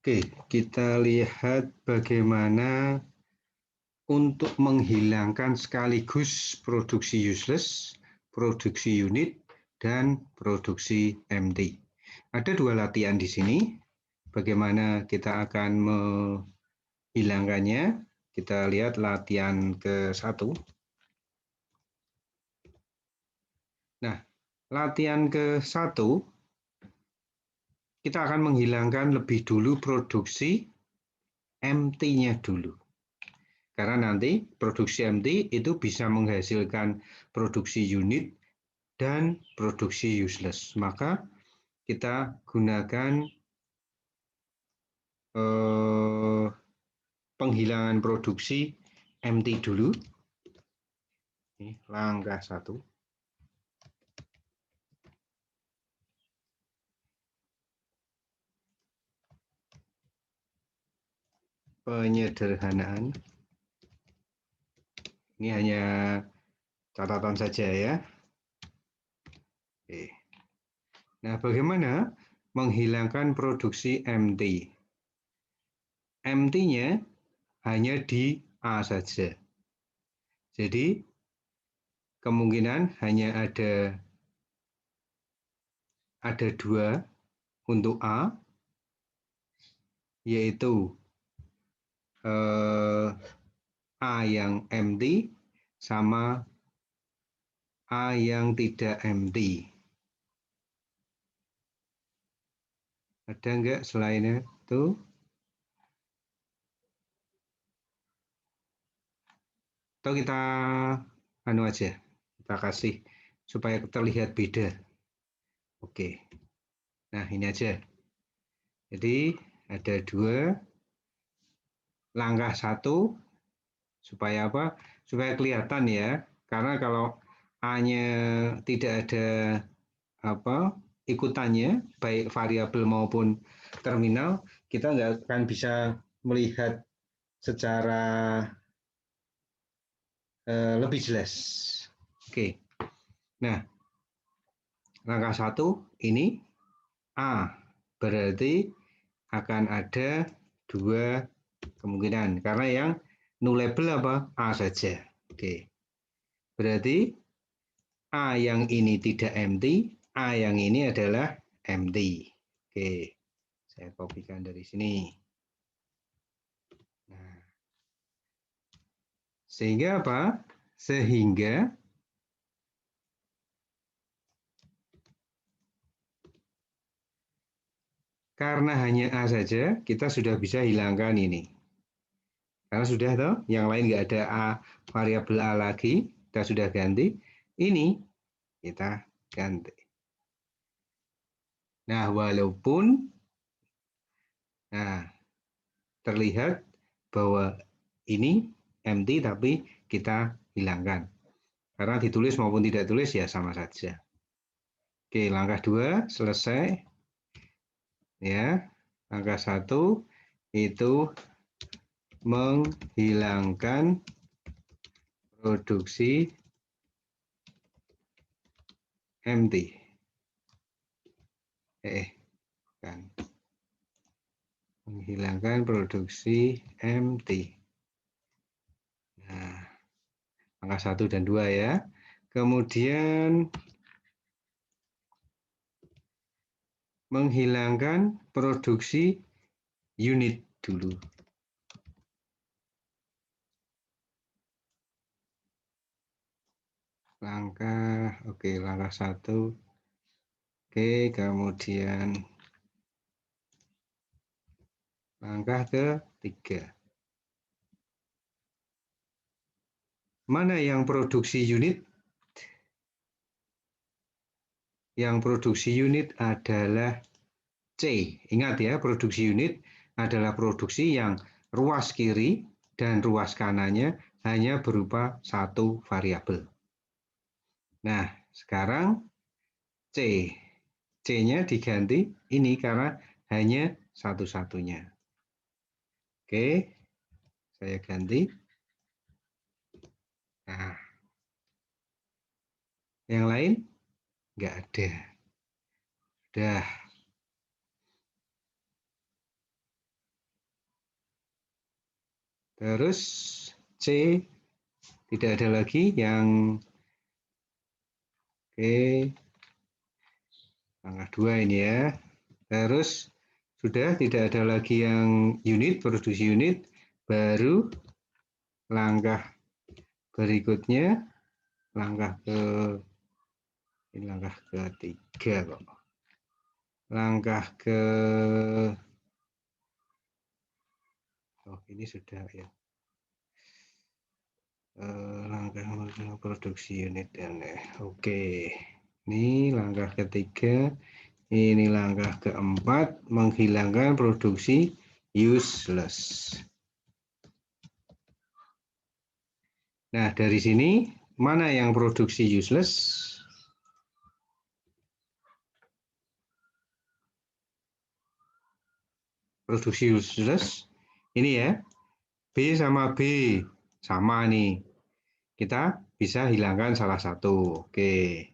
Oke, kita lihat bagaimana untuk menghilangkan sekaligus produksi useless, produksi unit, dan produksi MT. Ada dua latihan di sini. Bagaimana kita akan menghilangkannya? Kita lihat latihan ke-1. Nah, latihan ke-1 kita akan menghilangkan lebih dulu produksi MT-nya dulu. Karena nanti produksi MT itu bisa menghasilkan produksi unit dan produksi useless. Maka kita gunakan penghilangan produksi MT dulu. Ini langkah 1. Penyederhanaan. Ini hanya catatan saja ya. Oke. Nah, bagaimana menghilangkan produksi MT? MT-nya hanya di A saja. Jadi kemungkinan hanya ada 2 untuk A, yaitu A yang MT sama A yang tidak MT. Ada enggak selainnya itu? Atau kita aja, kita kasih supaya terlihat beda. Oke. Nah, ini aja. Jadi ada 2. Langkah 1 supaya apa? Supaya kelihatan ya. Karena kalau A-nya tidak ada ikutannya, baik variabel maupun terminal, kita nggak akan bisa melihat secara lebih jelas. Oke. Nah, langkah 1 ini A, berarti akan ada 2 kemungkinan. Karena yang nullable apa? A saja. Oke. Berarti A yang ini tidak MT, A yang ini adalah MT. Oke. Saya kopikan dari sini. Nah, sehingga apa? Sehingga karena hanya A saja, kita sudah bisa hilangkan ini. Karena sudah toh, yang lain nggak ada A, variabel A lagi, kita sudah ganti. Ini kita ganti. Nah, walaupun terlihat bahwa ini MT tapi kita hilangkan. Karena ditulis maupun tidak tulis ya sama saja. Oke, langkah 2 selesai. Ya, langkah 1 itu menghilangkan produksi MT. Kan. Menghilangkan produksi MT. Nah, langkah 1 dan 2 ya. Kemudian menghilangkan produksi unit dulu. Langkah 1. Oke, kemudian langkah ke-3. Mana yang produksi unit? Yang produksi unit adalah C. Ingat ya, produksi unit adalah produksi yang ruas kiri dan ruas kanannya hanya berupa 1 variabel. Nah, sekarang C. C-nya diganti ini karena hanya satu-satunya. Oke, saya ganti. Nah, yang lain nggak ada. Udah. Terus C tidak ada lagi yang oke, langkah 2 ini ya. Terus sudah tidak ada lagi yang unit, produksi unit, baru langkah berikutnya, langkah ketiga kok. Langkah ini sudah ya. Langkah produksi unit dan oke. Ini langkah ketiga. Ini langkah keempat, menghilangkan produksi useless. Nah, dari sini, mana yang produksi useless? Produksi useless, ini ya, B sama B, sama nih. Kita bisa hilangkan salah satu. Oke,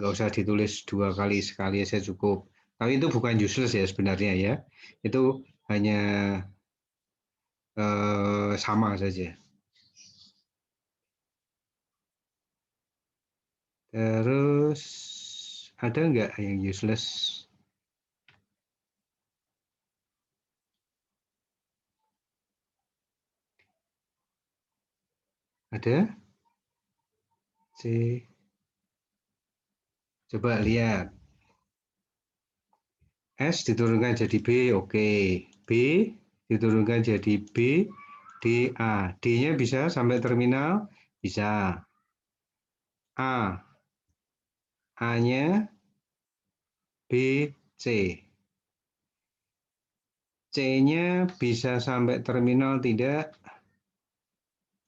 nggak usah ditulis 2 kali, sekali aja cukup. Tapi itu bukan useless ya sebenarnya ya. Itu hanya sama saja. Terus ada nggak yang useless? Ada? C. Coba lihat. S diturunkan jadi B, oke. B diturunkan jadi B, D, A. D-nya bisa sampai terminal? Bisa. A. A-nya B, C. C-nya bisa sampai terminal tidak?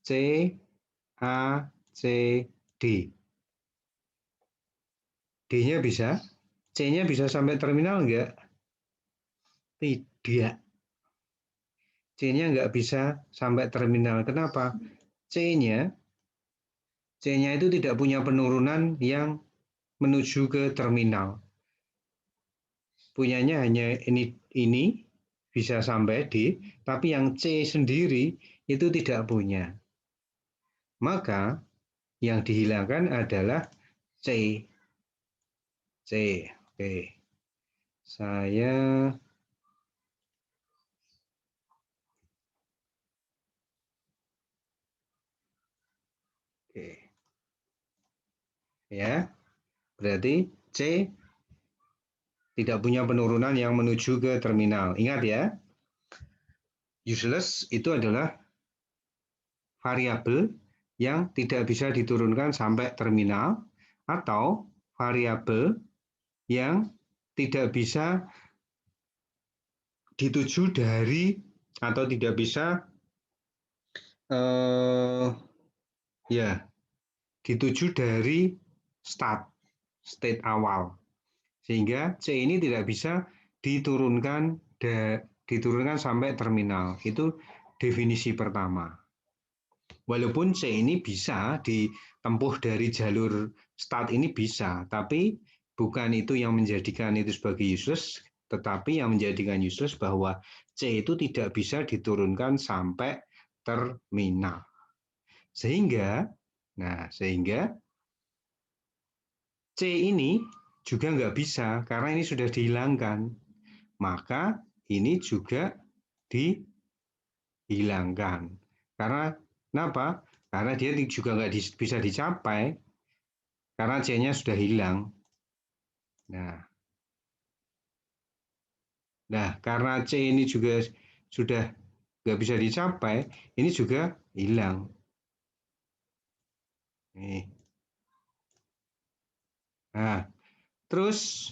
C, A, C, D. D-nya bisa? C-nya bisa sampai terminal enggak? Tidak. C-nya enggak bisa sampai terminal. Kenapa? C-nya itu tidak punya penurunan yang menuju ke terminal. Punyanya hanya ini bisa sampai D, tapi yang C sendiri itu tidak punya. Maka yang dihilangkan adalah C. C. Oke. Saya oke. Ya. Berarti C tidak punya penurunan yang menuju ke terminal. Ingat ya, useless itu adalah variabel yang tidak bisa diturunkan sampai terminal atau variabel yang tidak bisa dituju dari atau tidak bisa ya dituju dari state awal, sehingga C ini tidak bisa diturunkan sampai terminal. Itu definisi pertama. Walaupun C ini bisa ditempuh dari jalur start ini bisa, tapi bukan itu yang menjadikan itu sebagai useless, tetapi yang menjadikan useless bahwa C itu tidak bisa diturunkan sampai terminal. Sehingga C ini juga nggak bisa karena ini sudah dihilangkan. Maka ini juga dihilangkan. Karena kenapa? Karena dia juga nggak bisa dicapai karena C-nya sudah hilang. Nah, karena C ini juga sudah nggak bisa dicapai, ini juga hilang. Nih. Nah, terus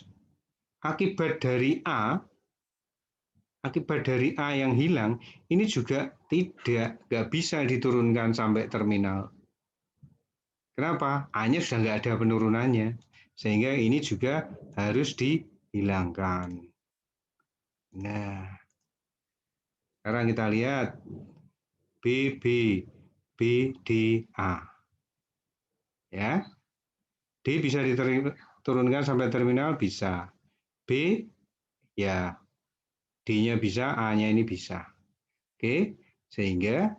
akibat dari A yang hilang, ini juga nggak bisa diturunkan sampai terminal. Kenapa? A-nya sudah nggak ada penurunannya, sehingga ini juga harus dihilangkan. Nah, sekarang kita lihat B, B, B, D, A. Ya, D bisa diturunkan sampai terminal, bisa. B, ya D-nya bisa, A-nya ini bisa. Oke, Sehingga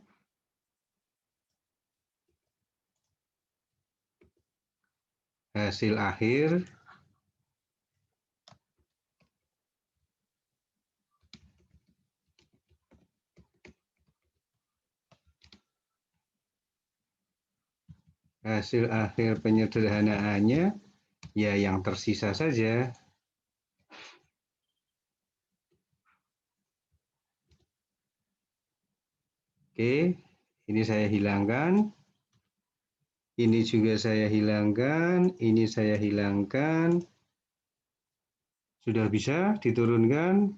hasil akhir penyederhanaannya ya yang tersisa saja. Oke, ini saya hilangkan. Ini juga saya hilangkan, ini saya hilangkan. Sudah bisa diturunkan,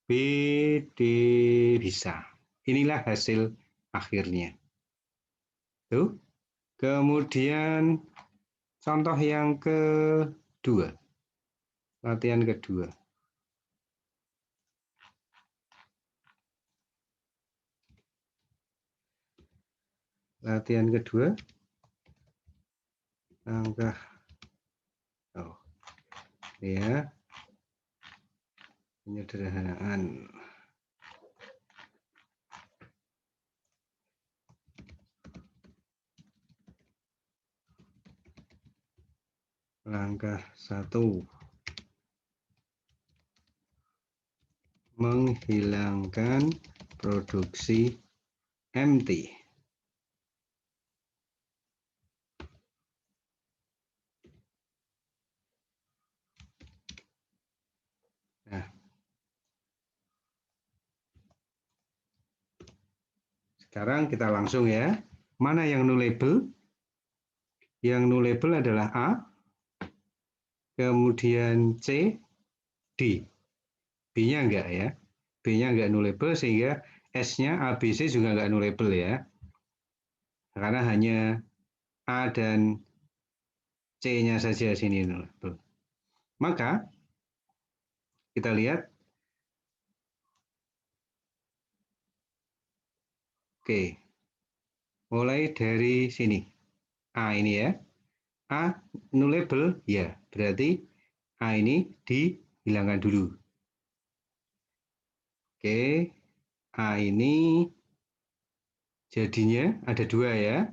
BD bisa. Inilah hasil akhirnya. Tuh. Kemudian contoh yang kedua, latihan kedua. Latihan kedua, langkah, ya, penyederhanaan. Langkah 1, menghilangkan produksi MT. Nah, sekarang kita langsung ya. Mana yang nullable? Yang nullable adalah A, kemudian C, D. B-nya enggak ya. B-nya enggak nullable sehingga S-nya A, B, C juga enggak nullable ya. Karena hanya A dan C-nya saja sini nullable. Maka kita lihat. Oke. Mulai dari sini. A ini ya. A nullable ya. Berarti A ini dihilangkan dulu. Oke. A ini jadinya ada 2 ya.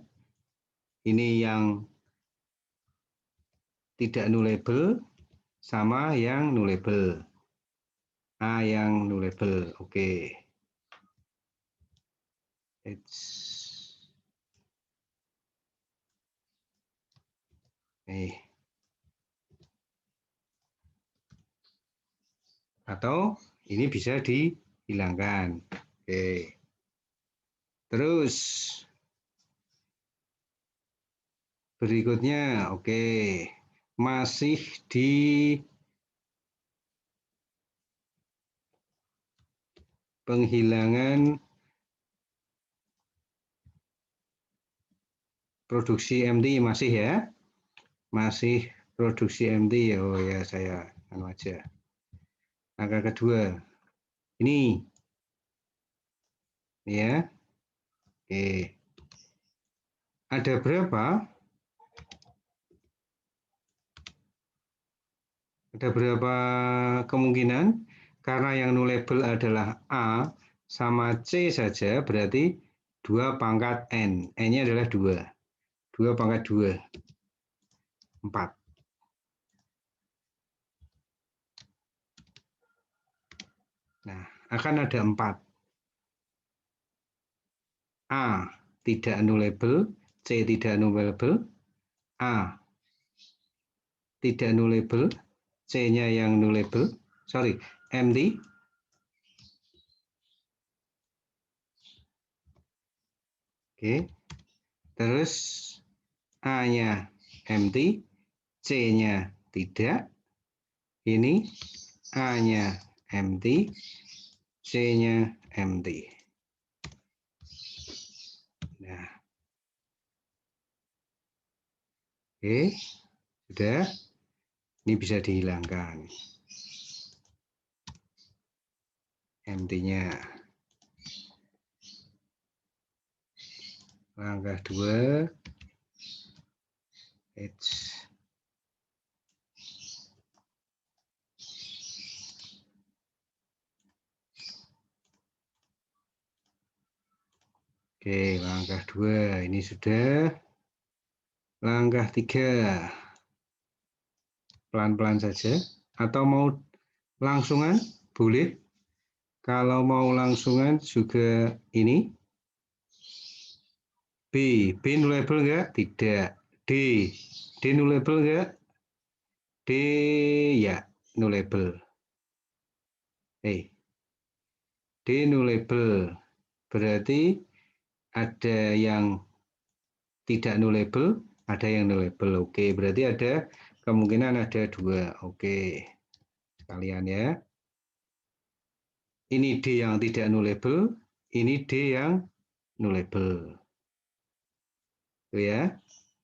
Ini yang tidak nullable sama yang nullable. A yang nullable. Oke. Atau ini bisa dihilangkan. Oke. Terus berikutnya, oke. Masih di penghilangan produksi MT masih ya. Masih produksi MT. Oh ya, saya aja. Angka kedua. Ini. Ya. Oke. Ada berapa? Ada berapa kemungkinan? Karena yang nullable adalah A sama C saja, berarti 2 pangkat N. N-nya adalah 2. 2 pangkat 2. 4. Nah, akan ada 4. A tidak nullable, C tidak nullable, A tidak nullable, C-nya yang nullable, sorry, MT. Oke, terus A-nya MT, C-nya tidak, ini A-nya MT, C-nya MT. Nah, oke, sudah, ini bisa dihilangkan. MT-nya. Langkah 2. Oke, langkah 2 ini sudah. Langkah 3 pelan-pelan saja. Atau mau langsungan? Boleh. Kalau mau langsungan juga ini. B nullable enggak? Tidak. D nullable enggak? D ya, nullable. D nullable. Berarti ada yang tidak nullable, ada yang nullable. Oke, berarti ada kemungkinan ada 2. Oke, sekalian ya. Ini D yang tidak nullable, ini D yang nullable. Itu ya.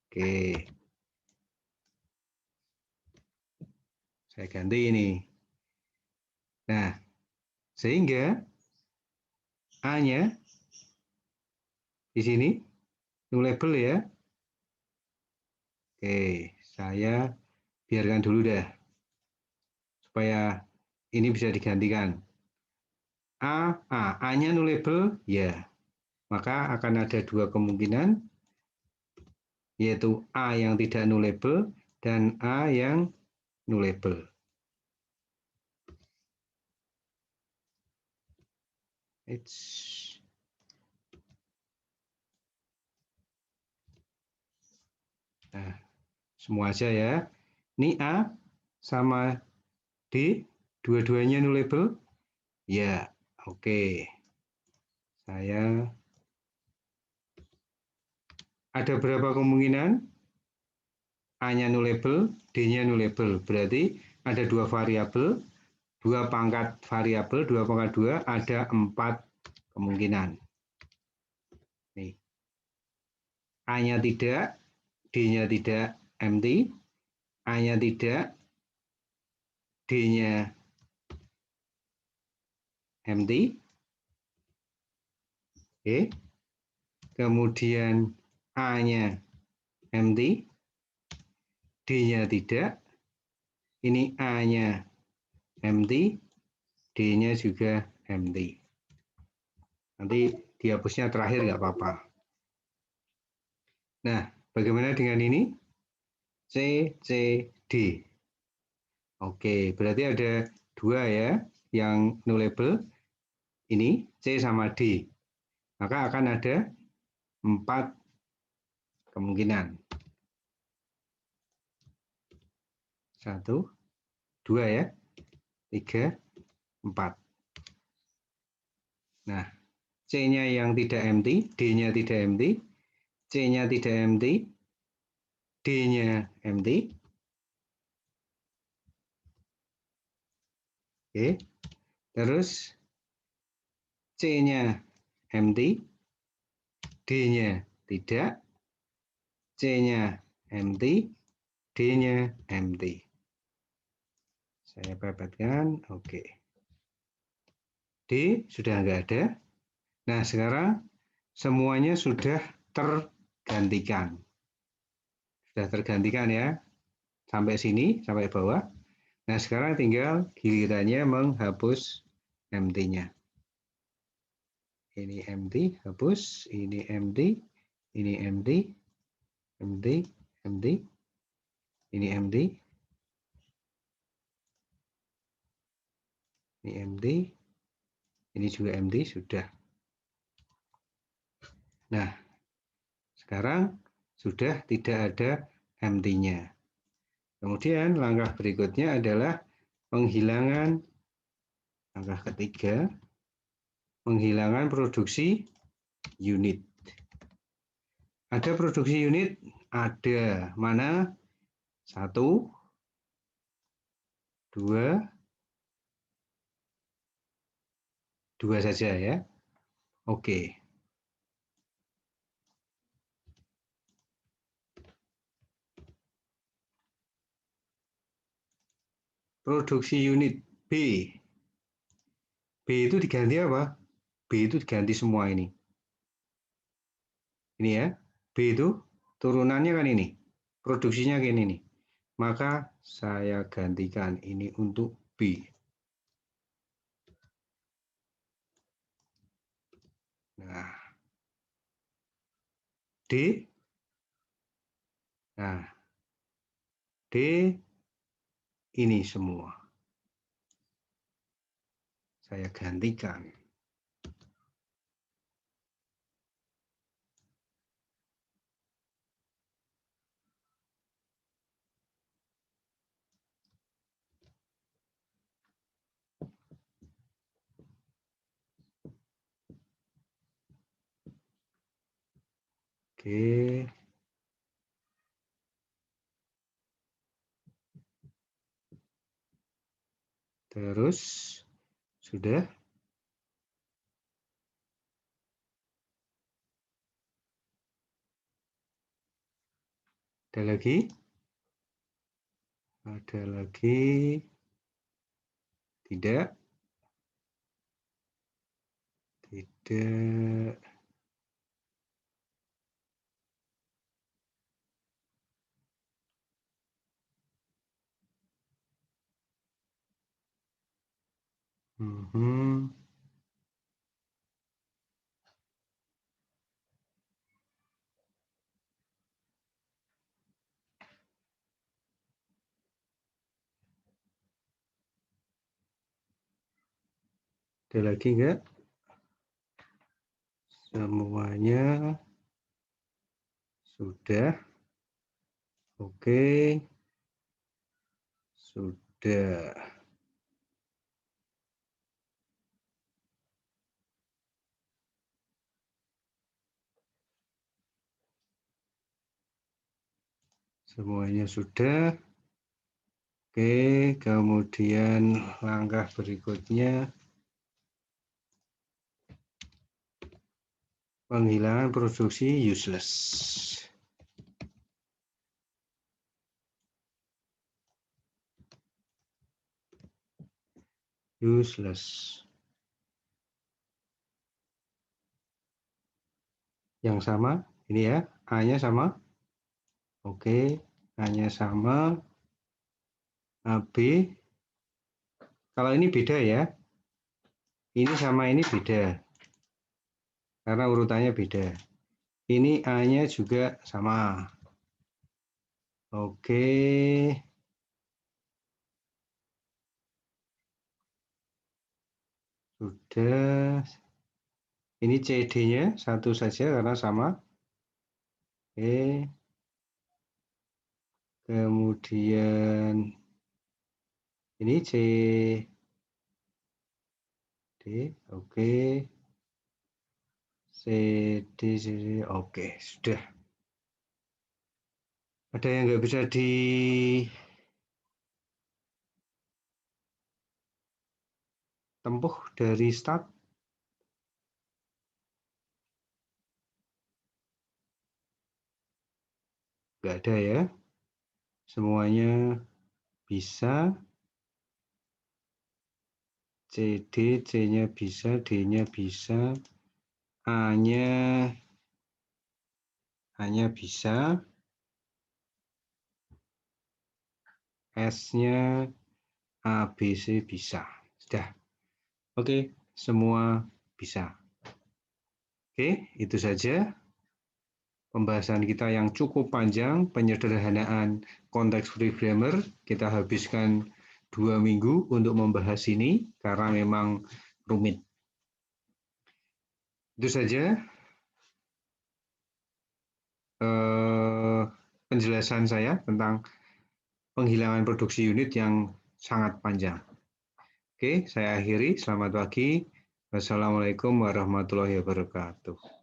Oke. Saya ganti ini. Nah, sehingga A-nya di sini nullable ya. Oke, saya biarkan dulu dah. Supaya ini bisa digantikan. A-nya nullable ya. Maka akan ada 2 kemungkinan, yaitu A yang tidak nullable dan A yang nullable. Nah, semua aja ya. Ini A sama D, dua-duanya nullable? Ya, oke. Saya ada berapa kemungkinan? A-nya nullable, D-nya nullable. Berarti ada 2 variabel, 2 pangkat variabel, 2 pangkat 2, ada 4 kemungkinan. Nih. A-nya tidak, D-nya tidak empty, A-nya tidak, D-nya empty. Oke. Kemudian A-nya empty, D-nya tidak. Ini A-nya empty, D-nya juga empty. Nanti dihapusnya terakhir nggak apa-apa. Nah, bagaimana dengan ini? C, C, D. Oke, berarti ada 2 ya yang nullable. Ini C sama D. Maka akan ada 4 kemungkinan. 1, 2 ya. 3, 4. Nah, C-nya yang tidak empty, D-nya tidak empty, C-nya tidak empty, D-nya empty. Oke. Terus C-nya empty, D-nya tidak, C-nya empty, D-nya empty. Saya pepetkan, oke. D sudah nggak ada. Nah, sekarang semuanya sudah tergantikan. Sudah tergantikan ya. Sampai sini, sampai bawah. Nah, sekarang tinggal gilirannya menghapus empty-nya. Ini empty, hapus. Ini empty, ini empty, empty, empty. Ini empty. Ini empty. Ini juga empty, sudah. Nah, sekarang sudah tidak ada empty-nya. Kemudian langkah berikutnya adalah penghilangan, langkah ketiga, penghilangan produksi unit. Ada produksi unit? Ada. Mana? 1, 2, 2 saja ya. Oke. Produksi unit B. B itu diganti apa? B itu diganti semua ini. Ini ya. B itu turunannya kan ini. Produksinya kan ini. Maka saya gantikan ini untuk B. Nah, D. Nah, D ini semua. Saya gantikan. Oke. Terus sudah. Ada lagi? Ada lagi? Tidak. Tidak. Ada lagi enggak? Semuanya sudah. Oke. Sudah. Semuanya sudah. Oke, kemudian langkah berikutnya penghilangan produksi useless. Useless. Yang sama, ini ya, A-nya sama. Oke, A-nya sama. AB. Kalau ini beda ya. Ini sama ini beda. Karena urutannya beda. Ini A-nya juga sama. Oke. Sudah. Ini CD-nya satu saja karena sama. Oke. Kemudian ini C. D. Oke. CD, CD. Oke, sudah. Ada yang nggak bisa ditempuh dari start? Nggak ada ya. Semuanya bisa. CD, C-nya bisa, D-nya bisa. A-nya bisa. S-nya A, B, C bisa. Sudah. Oke, semua bisa. Oke, itu saja pembahasan kita yang cukup panjang, penyederhanaan konteks free grammar. Kita habiskan 2 minggu untuk membahas ini karena memang rumit. Itu saja penjelasan saya tentang penghilangan produksi unit yang sangat panjang. Oke, saya akhiri. Selamat pagi. Wassalamualaikum warahmatullahi wabarakatuh.